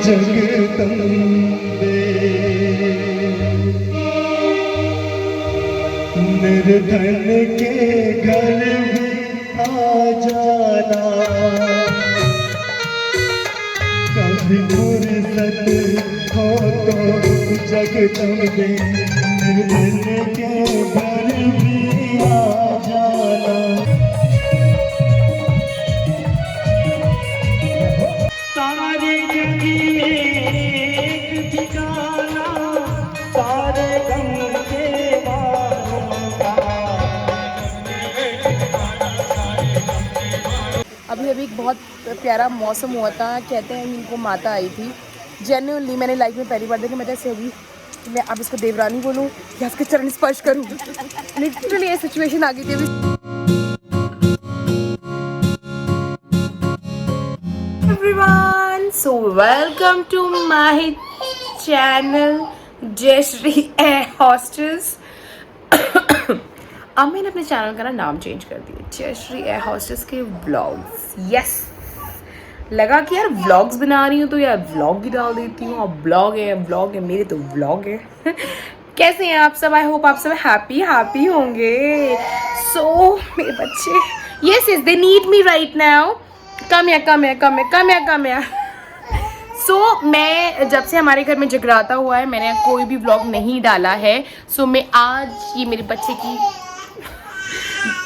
जगदम्बे निर्धन के घर भी आ जाना, कभी फुर्सत हो तो जगदम्बे निर्धन के घर भी आ जाना। सारे जग एक ठिकाना, सारे गम के वालों का। अभी एक बहुत प्यारा मौसम हुआ था, कहते हैं इनको माता आई थी। जेन्युइनली मैंने लाइफ में पहली बार देखा। मैं जैसे अभी मैं अब इसको देवरानी बोलूँ या इसके चरण स्पर्श करूँ, लिटरली ये सिचुएशन आ गई थी अभी। Everyone, so welcome to my channel Jayashree air hostess. अब मैंने अपने चैनल का नाम चेंज कर दिया, जयश्री एयर हॉस्टेस के व्लॉग्स। यस, लगा कि यार व्लॉग्स बना रही हूँ तो यार व्लॉग भी डाल देती हूँ। और व्लॉग है मेरे तो व्लॉग है। कैसे हैं आप सब? आई होप आप सब हैप्पी होंगे। सो मेरे बच्चे, yes they need me right now. कम या सो मैं जब से हमारे घर में जगराता हुआ है मैंने कोई भी व्लॉग नहीं डाला है। सो मैं आज ये मेरे बच्चे की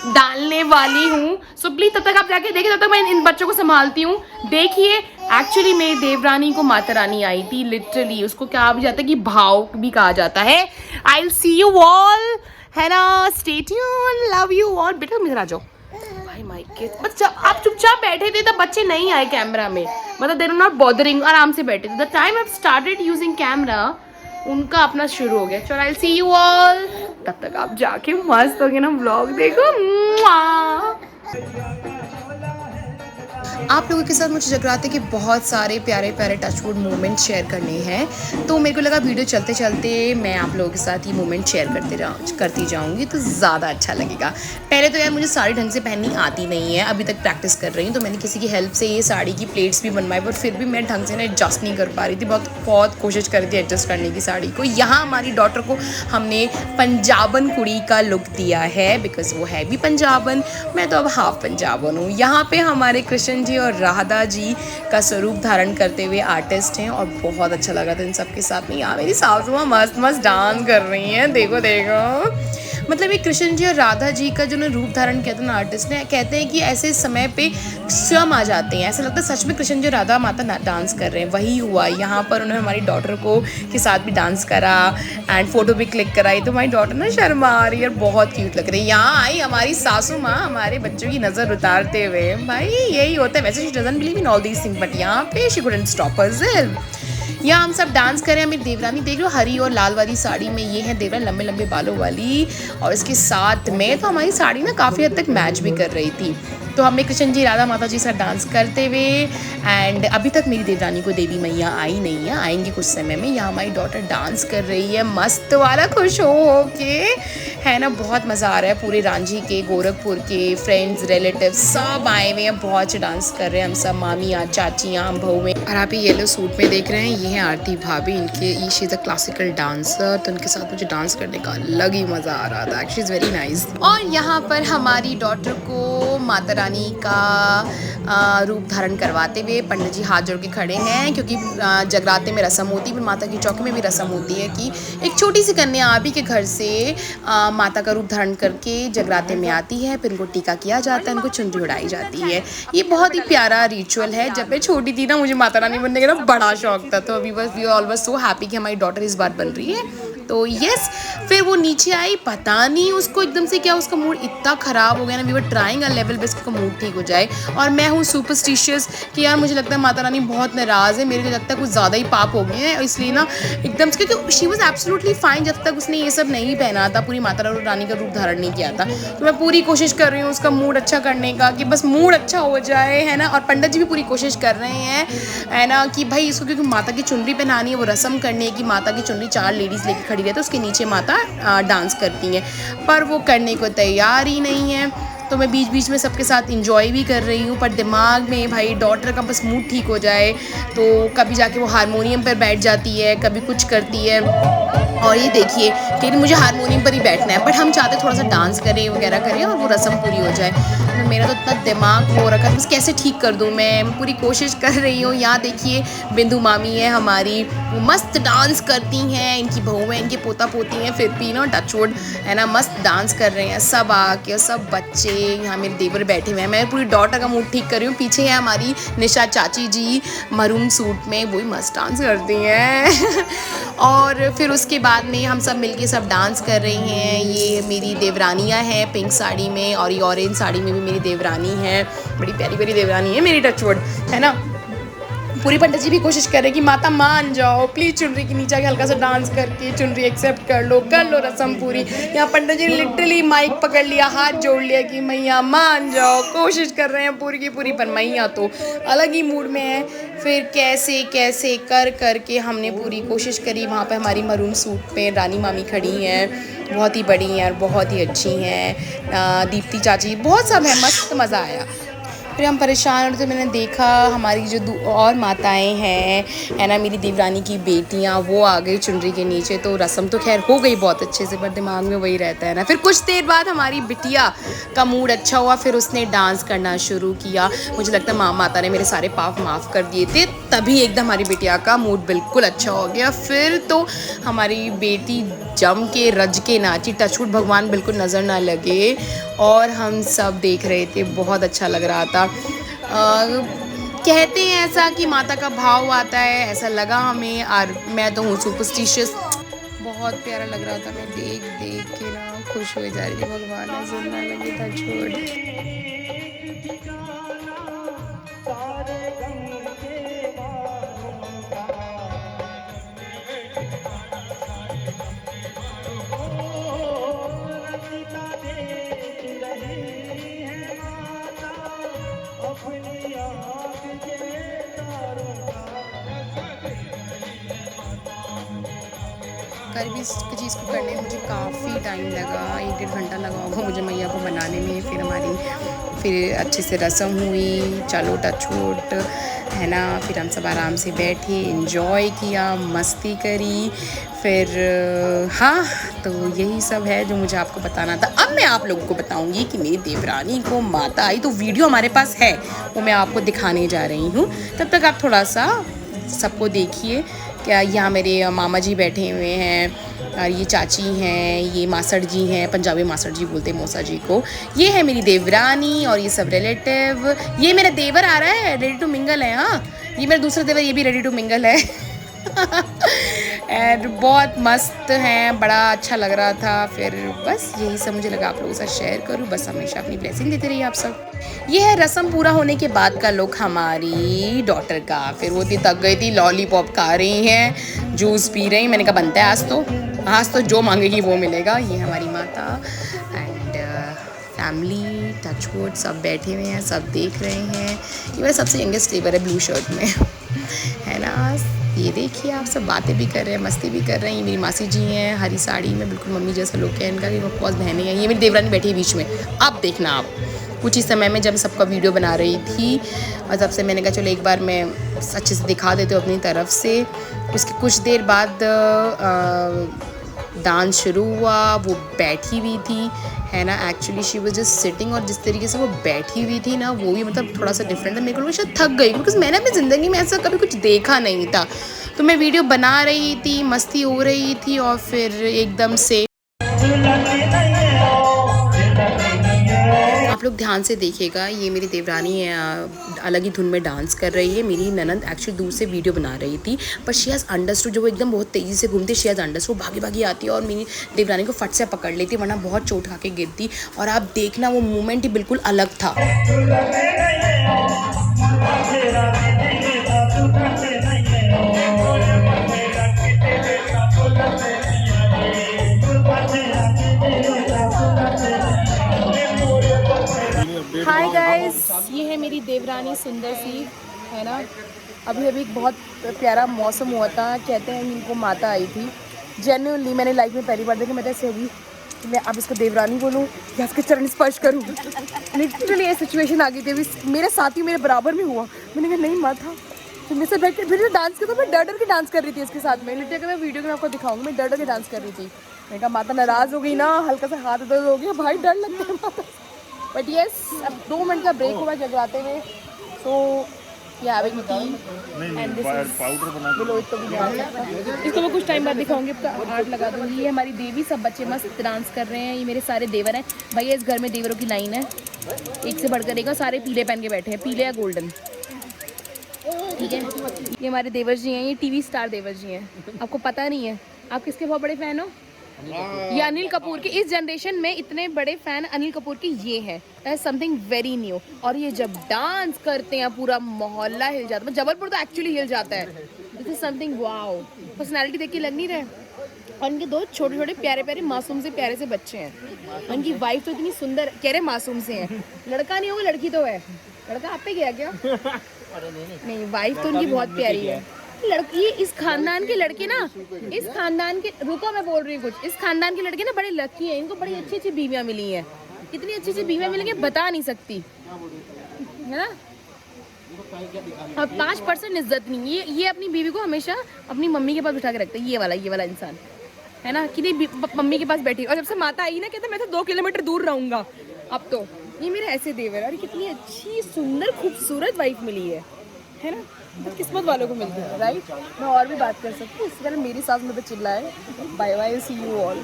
डालने वाली हूँ। सो प्लीज तब तक आप जाके देखिए, तब तक मैं इन बच्चों को संभालती हूँ। देखिए एक्चुअली मेरी देवरानी को माता रानी आई थी, लिटरली उसको क्या भी जाता है कि भाव भी कहा जाता है। I will see you all, है ना? Stay tune, love you all. बेटा मेरे आ जाओ भाई, माय किड। बस आप चुपचाप बैठे थे तब बच्चे नहीं आए कैमरा में, मतलब दे आर नॉट बॉदरिंग, आराम से बैठे थे। The time I started using camera उनका अपना शुरू हो गया। चलो आई सी यू ऑल, तब तक आप जाके मस्त हो गए ना व्लॉग देखो। आप लोगों के साथ मुझे जगराते के बहुत सारे प्यारे प्यारे टचवुड मोमेंट शेयर करने हैं, तो मेरे को लगा वीडियो चलते चलते मैं आप लोगों के साथ ये मोमेंट शेयर करती जाऊंगी तो ज़्यादा अच्छा लगेगा। पहले तो यार मुझे साड़ी ढंग से पहननी आती नहीं है, अभी तक प्रैक्टिस कर रही हूँ, तो मैंने किसी की हेल्प से ये साड़ी की प्लेट्स भी बनवाई, पर फिर भी मैं ढंग से ना एडजस्ट नहीं कर पा रही थी। बहुत कोशिश करी थी एडजस्ट करने की साड़ी को। यहाँ हमारी डॉटर को हमने पंजाबन कुड़ी का लुक दिया है, बिकॉज वो है भी पंजाबन, मैं तो अब हाफ पंजाबन हूँ। यहाँ पे हमारे कृष्ण जी और राधा जी का स्वरूप धारण करते हुए आर्टिस्ट हैं, और बहुत अच्छा लगा था इन सब के साथ में। यहाँ मेरी सासू माँ मस्त मस्त डांस कर रही हैं, देखो देखो। मतलब ये कृष्ण जी और राधा जी का जो ना रूप धारण किया था ना आर्टिस्ट ने, कहते हैं कि ऐसे समय पे स्वयं आ जाते हैं, ऐसा लगता है सच में कृष्ण जी और राधा माता डांस कर रहे हैं। वही हुआ यहाँ पर, उन्होंने हमारी डॉटर को के साथ भी डांस करा एंड फोटो भी क्लिक कराई, तो हमारी डॉटर ना शर्मा आ रही है, बहुत क्यूट लग रही है। यहाँ आई हमारी सासू माँ हमारे बच्चों की नज़र उतारते हुए। भाई यही होता है, वैसे she doesn't believe in all these things, but यहाँ पे शी कुडंट स्टॉप हरसेल्फ। यहाँ हम सब डांस कर रहे हैं। मेरी देवरानी देख लो, हरी और लाल वाली साड़ी में, ये है देवरानी लंबे लंबे बालों वाली, और इसके साथ में तो हमारी साड़ी ना काफ़ी हद तक मैच भी कर रही थी। तो हमने कृष्ण जी राधा माता जी साथ डांस करते हुए, एंड अभी तक मेरी देवरानी को देवी मैया आई नहीं है, आएंगी कुछ समय में। यहाँ हमारी डॉटर डांस कर रही है मस्त वाला, खुश हो के, है ना? बहुत मज़ा आ रहा है। पूरे रांझी के, गोरखपुर के फ्रेंड्स रिलेटिव सब आए हुए हैं, बहुत अच्छा डांस कर रहे हैं हम सब, मामियाँ चाचियाँ हम बहुएँ। और आप ये येलो सूट में देख रहे हैं, ये है आरती भाभी, इनके she is a classical dancer, तो उनके साथ मुझे डांस करने का अलग ही मज़ा आ रहा था। Actually is very nice. और यहाँ पर हमारी डॉटर को माता रानी का रूप धारण करवाते हुए पंडित जी हाथ जोड़ के खड़े हैं, क्योंकि जगराते में रस्म होती है, माता की चौकी में भी रस्म होती है कि एक छोटी सी कन्या आप ही के घर से माता का रूप धारण करके जगराते में आती है, फिर उनको टीका किया जाता है, उनको चुनरी उड़ाई जाती है। ये बहुत ही प्यारा रिचुअल है। जब मैं छोटी थी ना, मुझे माता रानी बनने का ना बड़ा शौक था, तो अभी बस we all was so happy कि हमारी डॉटर इस बार बन रही है। तो यस, फिर वो नीचे आई, पता नहीं उसको एकदम से क्या, उसका मूड इतना ख़राब हो गया ना, we were trying a level best उसका मूड ठीक हो जाए। और मैं हूँ सुपरस्टिशियस कि यार मुझे लगता है माता रानी बहुत नाराज़ है, मेरे को लगता है कुछ ज़्यादा ही पाप हो गए हैं, इसलिए ना एकदम से, क्योंकि शी वॉज एब्सोल्युटली फाइन जब तक उसने ये सब नहीं पहना था, पूरी माता रानी का रूप धारण नहीं किया था। तो मैं पूरी कोशिश कर रही हूँ उसका मूड अच्छा करने का, कि बस मूड अच्छा हो जाए, है ना? और पंडित जी भी पूरी कोशिश कर रहे हैं, है ना, कि भाई इसको क्योंकि माता की चुनरी पहनानी है, वो रस्म करनी है कि माता की चुनरी 4 लेडीज़ लेके खड़ी रहती है, उसके नीचे माता डांस करती हैं, पर वो करने को तैयार ही नहीं है। तो मैं बीच बीच में सबके साथ इंजॉय भी कर रही हूँ, पर दिमाग में भाई डॉटर का बस मूड ठीक हो जाए तो कभी जाके वो हारमोनियम पर बैठ जाती है, कभी कुछ करती है। और ये देखिए कि मुझे हारमोनियम पर ही बैठना है, बट हम चाहते थोड़ा सा डांस करें वगैरह करें और वो रस्म पूरी हो जाए। तो मेरा तो इतना दिमाग हो रखा है, बस कैसे ठीक कर दूँ, मैं पूरी कोशिश कर रही हूँ। यहाँ देखिए बिंदु मामी है हमारी, वो मस्त डांस करती हैं, इनकी बहू है, इनके पोता पोती हैं, फिर भी ना टचवुड है ना मस्त डांस कर रहे हैं सब आके, सब बच्चे। यहाँ मेरे देवर बैठे हुए हैं, मैं पूरी डॉटर का मूड ठीक कर रही हूँ। पीछे है हमारी निशा चाची जी मरून सूट में, वही मस्त डांस करती हैं और फिर उसके बाद में हम सब मिलके सब डांस कर रही हैं। ये मेरी देवरानियाँ हैं पिंक साड़ी में, और ये ऑरेंज साड़ी में भी मेरी देवरानी है, बड़ी प्यारी प्यारी देवरानी है मेरी टचवुड, है ना। पूरी पंडित जी भी कोशिश कर रहे हैं कि माता मान जाओ प्लीज़, चुनरी के नीचे हल्का सा डांस करके चुनरी एक्सेप्ट कर लो रस्म पूरी। यहाँ पंडित जी लिटरली माइक पकड़ लिया, हाथ जोड़ लिया कि मैया मान जाओ, कोशिश कर रहे हैं पूरी की पूरी, पर मैया तो अलग ही मूड में है। फिर कैसे कैसे कर करके हमने पूरी कोशिश करी। वहाँ पर हमारी मरून सूट पे रानी मामी खड़ी हैं, बहुत ही बड़ी हैं और बहुत ही अच्छी हैं। दीप्ति चाची, बहुत सब है, मस्त मज़ा आया। फिर हम परेशान हो रहे थे, मैंने देखा हमारी जो और माताएं हैं, है ना, मेरी देवरानी की बेटियां, वो आ गई चुनरी के नीचे। तो रस्म तो खैर हो गई बहुत अच्छे से, पर दिमाग में वही रहता है ना। फिर कुछ देर बाद हमारी बिटिया का मूड अच्छा हुआ, फिर उसने डांस करना शुरू किया। मुझे लगता है माता ने मेरे सारे पाप माफ़ कर दिए थे, तभी एकदम हमारी बिटिया का मूड बिल्कुल अच्छा हो गया। फिर तो हमारी बेटी जम के रज के नाची, टचवुड भगवान बिल्कुल नज़र ना लगे, और हम सब देख रहे थे, बहुत अच्छा लग रहा था। कहते हैं ऐसा कि माता का भाव आता है, ऐसा लगा हमें, और मैं तो हूँ सुपरस्टिशियस। बहुत प्यारा लग रहा था, मैं देख देख के ना खुश हो जा रही थी, भगवान नजर ना लगे टचवुड। कर भी इस चीज़ को करने में मुझे काफ़ी टाइम लगा, 1-1.5 घंटा लगा होगा मुझे मैया को बनाने में। फिर अच्छे से रस्म हुई, चलो टचवुड, है ना। फिर हम सब आराम से बैठे, एंजॉय किया, मस्ती करी। फिर हाँ, तो यही सब है जो मुझे आपको बताना था। अब मैं आप लोगों को बताऊंगी कि मेरी देवरानी को माता आई, तो वीडियो हमारे पास है, वो मैं आपको दिखाने जा रही हूँ। तब तक आप थोड़ा सा सबको देखिए। क्या यहाँ मेरे मामा जी बैठे हुए हैं, और ये चाची हैं, ये मासड़ जी हैं, पंजाबी मासड़ जी बोलते हैं मौसा जी को। ये है मेरी देवरानी और ये सब रिलेटिव। ये मेरा देवर आ रहा है, रेडी टू मिंगल है। हाँ, ये मेरा दूसरा देवर, ये भी रेडी टू मिंगल है और बहुत मस्त हैं, बड़ा अच्छा लग रहा था। फिर बस यही सब मुझे लगा आप लोगों के साथ शेयर करूँ, बस हमेशा अपनी ब्लेसिंग देते रहिए आप सब। ये है रस्म पूरा होने के बाद का लुक हमारी डॉटर का। फिर वो थक गई थी, लॉलीपॉप खा रही हैं, जूस पी रही। मैंने कहा बनता है आज तो जो मांगेगी वो मिलेगा। ये हमारी माता एंड फैमिली, टचवुड, सब बैठे हुए हैं, सब देख रहे हैं। ये मेरा सबसे यंगेस्ट देवर है, ब्लू शर्ट में है ना। ये देखिए आप सब बातें भी कर रहे हैं, मस्ती भी कर रहे हैं। ये मेरी मासी जी हैं, हरी साड़ी में, बिल्कुल मम्मी जैसा लुक है इनका, भी बहुत बहनें हैं। ये मेरी देवरानी बैठी है बीच में। अब देखना आप, कुछ ही समय में जब सबका वीडियो बना रही थी, और तब से मैंने कहा चलो एक बार मैं अच्छे से दिखा देती हूँ अपनी तरफ से। उसके कुछ देर बाद डांस शुरू हुआ। वो बैठी हुई थी, है ना, actually she was just sitting, और जिस तरीके से वो बैठी हुई थी ना, वो भी मतलब थोड़ा सा डिफरेंट था। मेरे को शायद थक गई, बिकॉज मैंने अपनी ज़िंदगी में ऐसा कभी कुछ देखा नहीं था। तो मैं वीडियो बना रही थी, मस्ती हो रही थी, और फिर एकदम से आप लोग ध्यान से देखिएगा, ये मेरी देवरानी है, अलग ही धुन में डांस कर रही है। मेरी ननद एक्चुअली दूर से वीडियो बना रही थी, पर शी हैज़ अंडरस्टूड, जो वो एकदम बहुत तेज़ी से घूमती, शी हैज़ अंडरस्टूड, भागी भागी आती है और मेरी देवरानी को फट से पकड़ लेती, वरना बहुत चोट खा के गिरती। और आप देखना वो मोमेंट ही बिल्कुल अलग था। हाय गाइस, ये है मेरी देवरानी सुंदर सी, है ना। अभी बहुत प्यारा मौसम हुआ था, कहते हैं इनको माता आई थी। जेन्युइनली मैंने लाइफ में पहली बार देखी, मैं ऐसे अभी कि मैं अब इसको देवरानी बोलूँ या इसके चरण स्पर्श करूँ। लिटरली ये सिचुएशन आ गई थी। अभी मेरे साथी मेरे बराबर में हुआ, मैंने कहा नहीं माथा। फिर मेरे से बैठ के फिर डांस किया, तो मैं डर डर के डांस कर रही थी इसके साथ में। लिटरली मैं वीडियो में आपको दिखाऊंगी, मैं डर डर के डांस कर रही थी। मैंने कहा माता नाराज़ हो गई ना, हल्का सा हाथ दर्द हो गया भाई, डर लगता है माता। बट येस, अब 2 मिनट का ब्रेक हुआ जगराते हुए। सो एंड दिस पाउडर बना के इसको मैं कुछ टाइम बाद दिखाऊंगी, आर्ट लगा दूंगी। ये हमारी देवी, सब बच्चे मस्त डांस कर रहे हैं। ये मेरे सारे देवर हैं भैया, इस घर में देवरों की लाइन है, एक से बढ़कर एक। सारे पीले पहन के बैठे हैं, पीले या गोल्डन, ठीक है। ये हमारे देवर जी हैं, ये टीवी स्टार देवर जी हैं। आपको पता नहीं है, आप किसके बहुत बड़े फैन हो? ये अनिल कपूर के। इस जनरेशन में इतने बड़े फैन अनिल कपूर के ये हैं, that is something very new. और ये जब डांस करते हैं पूरा मोहल्ला हिल जाता है। जबलपुर तो एक्चुअली हिल जाता है। This is something wow. Personality देख के लग नहीं रहे। और इनके 2 छोटे छोटे प्यारे प्यारे मासूम से प्यारे से बच्चे हैं। उनकी वाइफ तो इतनी सुंदर, कह रहे मासूम से हैं। लड़का नहीं होगा, लड़की तो है। लड़का आप पे गया क्या? नहीं, वाइफ तो उनकी बहुत प्यारी है। लड़की, इस खानदान के लड़के ना, इस खानदान के, रुको मैं बोल रही हूँ कुछ, इस खानदान के लड़के ना बड़े लकी हैं। इनको बड़ी अच्छी अच्छी बीवियाँ मिली हैं। कितनी अच्छी अच्छी बीवियाँ मिलेंगी बता नहीं सकती, है ना। और 5% इज्जत नहीं। ये अपनी बीवी को हमेशा अपनी मम्मी के पास बिठा के रखते हैं। ये वाला इंसान है ना, कि नहीं मम्मी के पास बैठी। और जब से माता आई ना, कहता मैं तो 2 किलोमीटर दूर रहूँगा। अब तो ये मेरे ऐसे देवर। अरे कितनी अच्छी सुंदर खूबसूरत वाइफ मिली है ना। तो किस्मत वालों को मिलती है, राइट। मैं और भी बात कर सकती हूँ, इससे पहले मेरी सास मुझे चिल्लाए। Bye bye, see you all.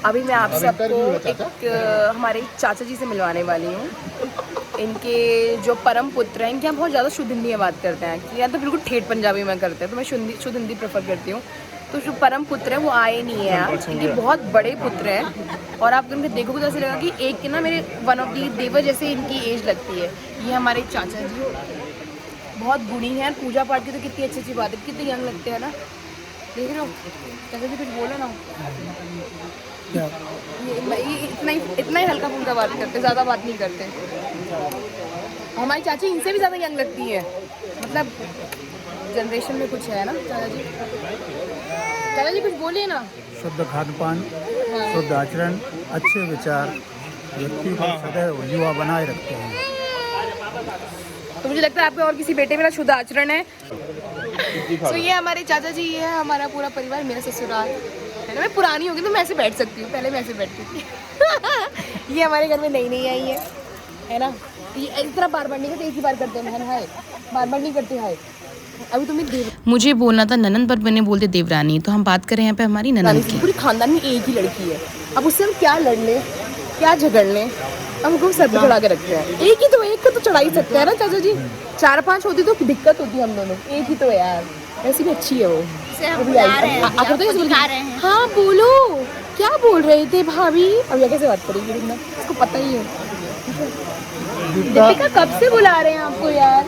अभी मैं आप सबको एक हमारे चाचा जी से मिलवाने वाली हूँ। इनके जो परम पुत्र हैं, इनके यहाँ बहुत ज़्यादा शुद्ध हिंदी में बात करते हैं, या तो बिल्कुल ठेठ पंजाबी में करते हैं, तो मैं शुद्ध हिंदी प्रेफर करती हूँ। तो जो परम पुत्र है वो आए नहीं है आज। इनके बहुत बड़े पुत्र हैं, और आप इनको देखोगे तो ऐसे लगा कि एक के ना मेरे वन ऑफ दी देवर जैसे इनकी एज लगती है। ये हमारे चाचा जी बहुत गुणी हैं। पूजा पाठ की तो कितनी अच्छी अच्छी बात है, कितने यंग लगते हैं ना। देख रहे हो चाचा जी, कुछ बोलो ना। ये इतना ही हल्का फुल्का बात करते, ज़्यादा बात नहीं करते। हमारी चाची इनसे भी ज़्यादा यंग लगती है, मतलब जनरेशन में कुछ है ना। चाचा जी कुछ बोलिए ना। शुद्ध खान पान, शुद्ध आचरण, अच्छे विचार व्यक्ति को सदैव युवा बनाए रखते हैं। तो मुझे लगता है आपके और किसी बेटे में ना शुद्ध आचरण है। तो ये हमारे चाचा जी, ये है हमारा पूरा परिवार, मेरा ससुराल है ना। मैं पुरानी होगी तो मैं ऐसे बैठ सकती हूँ, पहले मैं ऐसे बैठती थी। ये हमारे घर में नई आई है ना। ये इस तरह बार बार नहीं करते, एक ही बार करते हैं हाय, बार बार नहीं करते हाय। अभी तुम्हें मुझे बोलना था ननन, पर मैंने बोलते देवरानी। तो हम बात करें यहाँ पे हमारी ननन की। पूरी खानदान में एक ही लड़की है। अब उससे हम क्या लड़ लें, क्या झगड़ लें, हमको सर पे चढ़ा के रखते हैं। एक ही तो, एक को तो चढ़ा ही सकते हैं ना चाचा जी। 4-5 होती तो दिक्कत होती हम दोनों, एक ही तो है यार। वैसे भी अच्छी है वो। हाँ बोलो, क्या बोल रहे थे भाभी? अब ये कैसे बात करेंगे, इसको पता ही है। दीपिका कब से बुला रहे हैं आपको यार?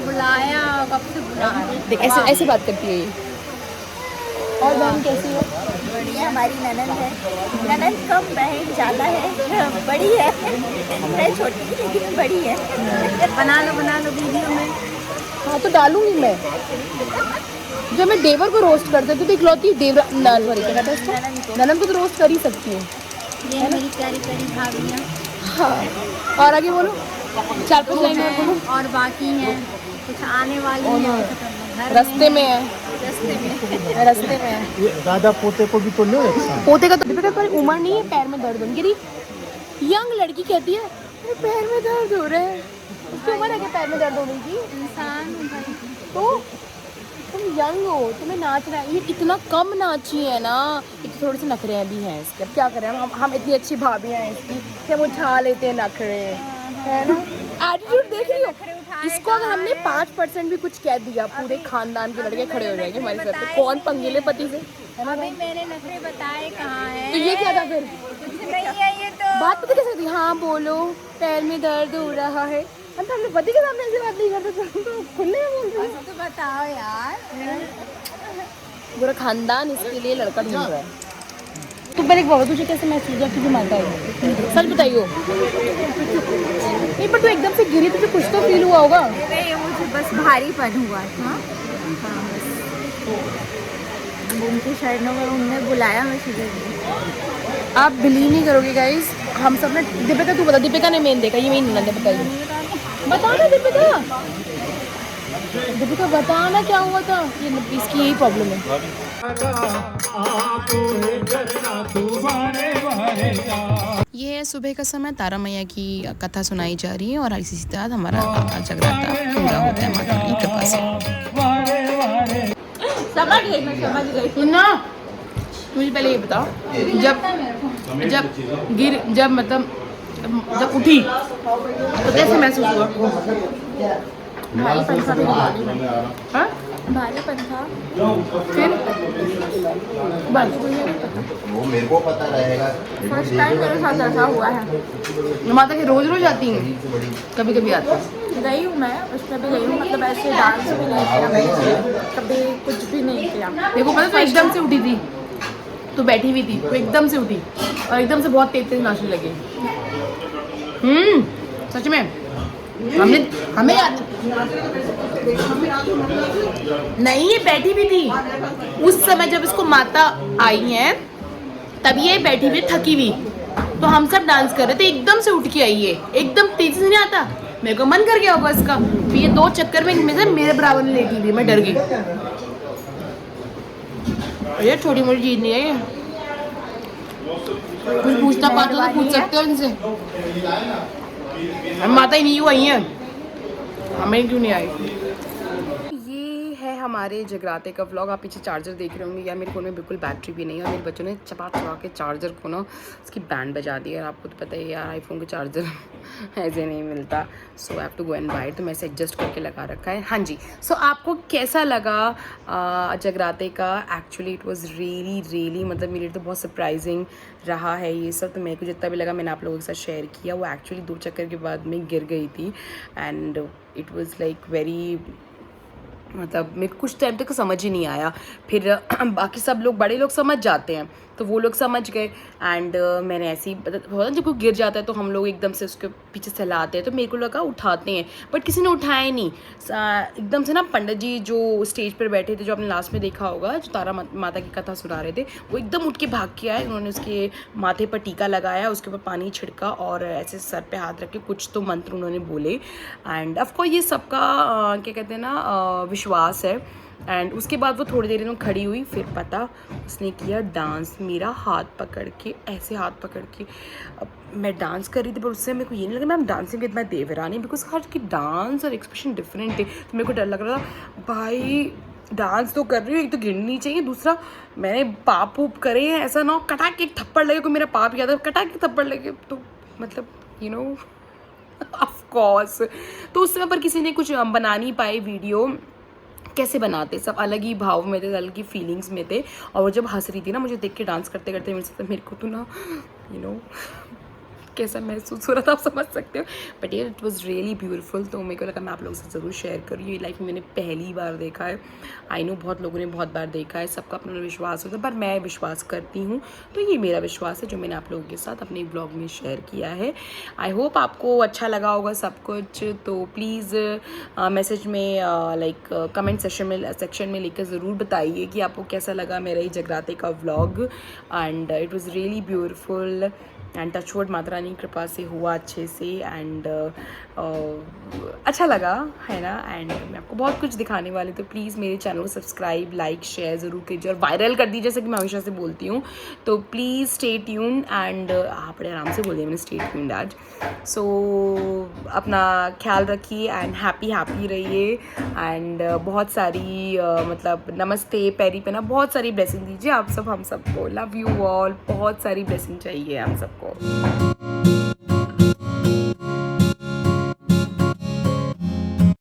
बुलाया, कब से बुला रहे हैं? देख ऐसे बात करती है ये। और बहन कैसी है? बढ़िया, हमारी ननद है। ननद कम, बहन ज़्यादा है, बड़ी है। मैं छोटी थी लेकिन बड़ी है। बना लो वीडियो में। हाँ तो डालूंगी मैं। जब मैं देवर को रोस्ट करते तो इकलौती देवर ननद को तो रोस्ट कर ही सकती हूँ। ये मेरी प्यारी प्यारी भाभियाँ। हाँ, और आगे बोलो, 4-5 लाइन और बोलो। और बाकी हैं, कुछ आने वाली हैं, रास्ते में है। रास्ते में है। ये दादा पोते को भी तो लो एक साथ। पोते का तो दीपिका पर उम्र नहीं है, पैर में दर्द होने की। यंग लड़की कहती है मेरे पैर में दर्द हो रहा है। उसकी उम्र है क्या पैर में दर्द होने की? इंसान तो तुम यंग हो, तुम्हें नाचना है। ये इतना कम नाची है ना, एक थोड़े से नखरे भी हैं इसके। अब क्या करें हम इतनी अच्छी भाभियाँ हैं इसकी कि हम उठा लेते हैं नखरे, है ना। एटीट्यूड देख रही हो इसको। अगर हमने 5% भी कुछ कह दिया, पूरे खानदान के लड़के खड़े हो जाएंगे हमारे सर पे। कौन पंगेले पति से, है ना। मैंने नखरे बताए कहाँ है? तो ये क्या था फिर? कुछ नहीं है ये तो। बात पता कैसे थी? हाँ बोलो, पैर में दर्द हो रहा है। हम तो अपने पति के सामने ऐसी बात नहीं करते, तो खुले में बोल रहे हैं। तो बताओ यार। पूरा खानदान इसके लिए लड़का ढूंढ रहा है। तो पहले एक बाबा, तुझे कैसे महसूस हुआ कि माता है? सच बताइयो। नहीं पर तू एकदम से गिरी, तुझे कुछ तो फील हुआ होगा। नहीं, मुझे बस भारीपन हुआ था। हाँ बस उनके शरणों में उन्होंने बुलाया, मैं सीधे गई। आप बिलीव नहीं करोगे गाइस, हम सब ने दीपिका, तू बता, दीपिका ने मेन देखा, ये मेन ननद है, बताइए, बताना दीपिका बताना क्या हुआ था। ये इसकी यही प्रॉब्लम है। ये है सुबह का समय, तारा मैया की कथा सुनाई जा रही है और इसी के साथ हमारा जगराता पूरा होता है माता की कृपा से। समझ गई, मैं समझ गई। सुनना, मुझे पहले ये बताओ, जब उठी तो कैसे महसूस हुआ? भारीपन था, हाँ? भारीपन था। फिर बस वो मेरे को पता रहेगा। फर्स्ट टाइम मेरे साथ ऐसा हुआ है। माता के रोज रोज आती हैं, कभी कभी आती हैं। गई हूँ मैं, उस पर भी गई हूँ, मतलब ऐसे डांस भी नहीं किया मैंने, कभी कुछ भी नहीं किया। देखो पता, तो एकदम से उठी थी, तो बैठी हुई थी, तो एकदम से उठी और एकदम से बहुत तेज नाचने लगी। सच में हमें याद नहीं, ये बैठी भी थी उस समय जब इसको माता आई हैं, तब ये बैठी हुई थकी हुई, तो हम सब डांस कर रहे थे, एकदम से उठ के आई है, एकदम तेजी से नहीं आता, मेरे को मन कर गया होगा इसका, तो ये 2 चक्कर में इनमें से मेरे बराबर में लेटी हुई, मैं डर गई। ये छोटी मोटी चीज नहीं है, ये कुछ पूछना पाते तो पूछ सकते हो इनसे। हम माता ही नहीं हुई आई हैं, हमें क्यों नहीं आई। ये है हमारे जगराते का व्लॉग। आप पीछे चार्जर देख रहे होंगे, या मेरे फ़ोन में बिल्कुल बैटरी भी नहीं है और मेरे बच्चों ने चबा के चार्जर को ना उसकी बैंड बजा दी है। आपको तो पता ही है यार, आईफोन का चार्जर ऐसे नहीं मिलता, so I have to go and bye, तो मैं इसे एडजस्ट करके लगा रखा है। हाँ जी, सो आपको कैसा लगा जगराते का? एक्चुअली इट वॉज़ रियली मतलब मेरे लिए तो बहुत सरप्राइजिंग रहा है ये सब। तो मेरे को जितना भी लगा मैंने आप लोगों के साथ शेयर किया। वो एक्चुअली 2 चक्कर के बाद में गिर गई थी and it was like very, मतलब मेरे कुछ टाइम तक समझ ही नहीं आया। फिर बाकी सब लोग, बड़े लोग समझ जाते हैं, तो वो लोग समझ गए एंड मैंने ऐसे ही होता, जब कोई गिर जाता है तो हम लोग एकदम से उसके पीछे सहलाते हैं, तो मेरे को लगा उठाते हैं, बट किसी ने उठाया नहीं। एकदम से ना पंडित जी जो स्टेज पर बैठे थे, जो आपने लास्ट में देखा होगा, जो तारा माता की कथा सुना रहे थे, वो एकदम उठ के भाग के आए। उन्होंने उसके माथे पर टीका लगाया, उसके ऊपर पानी छिड़का और ऐसे सर पे हाथ रख के कुछ तो मंत्र उन्होंने बोले। एंड ऑफकोर्स ये सबका क्या कहते हैं ना, विश्वास है। एंड उसके बाद वो थोड़ी देर में खड़ी हुई, फिर पता उसने किया डांस, मेरा हाथ पकड़ के, ऐसे हाथ पकड़ के। अब मैं डांस कर रही थी, पर उससे मेरे को ये नहीं लगा मैं डांसिंग विद माय देवरानी, बिकॉज हर की डांस और एक्सप्रेशन डिफरेंट थे। तो मेरे को डर लग रहा था, भाई डांस तो कर रही हूँ, एक तो गिरनी चाहिए, दूसरा मैंने पाप वूप करे हैं, ऐसा ना हो कटाक एक थप्पड़ लगे, कोई मेरा पाप याद है, कटाक एक थप्पड़ लगे तो मतलब यू नो ऑफ कोर्स। तो उस समय पर किसी ने कुछ बना नहीं पाए वीडियो, कैसे बनाते, सब अलग ही भाव में थे, अलग ही फीलिंग्स में थे। और वो जब हंस रही थी ना मुझे देख के डांस करते करते, मेरे को तो ना यू नो कैसा महसूस हो रहा था, आप समझ सकते हो। बट ये इट वॉज़ रियली ब्यूटीफुल। तो मेरे को लगा मैं आप लोगों से ज़रूर शेयर करूँ। ये लाइफ में मैंने पहली बार देखा है। आई नो बहुत लोगों ने बहुत बार देखा है, सबका अपना विश्वास होता है, पर मैं विश्वास करती हूँ। तो ये मेरा विश्वास है जो मैंने आप लोगों के साथ अपने ब्लॉग में शेयर किया है। आई होप आपको अच्छा लगा होगा सब कुछ। तो प्लीज़ मैसेज में लाइक कमेंट सेक्शन में लिखकर ज़रूर बताइए कि आपको कैसा लगा मेरा ये जगराते का vlog. And it was really beautiful and touchwood माता रानी की कृपा से हुआ अच्छे से। एंड अच्छा लगा है ना। एंड मैं आपको बहुत कुछ दिखाने वाली, तो प्लीज़ मेरे चैनल को सब्सक्राइब, लाइक, शेयर ज़रूर कीजिए और वायरल कर दीजिए, जैसे कि मैं हमेशा से बोलती हूँ। तो प्लीज़ स्टे ट्यून एंड आप बड़े आराम से बोल दिया मैंने स्टे ट्यून्ड आज। सो अपना ख्याल रखिए एंड हैप्पी रहिए। एंड बहुत सारी मतलब नमस्ते, पैरी पे ना बहुत सारी ब्लेसिंग दीजिए आप सब हम सबको। लव यू ऑल, बहुत सारी ब्लेसिंग चाहिए हम सबको।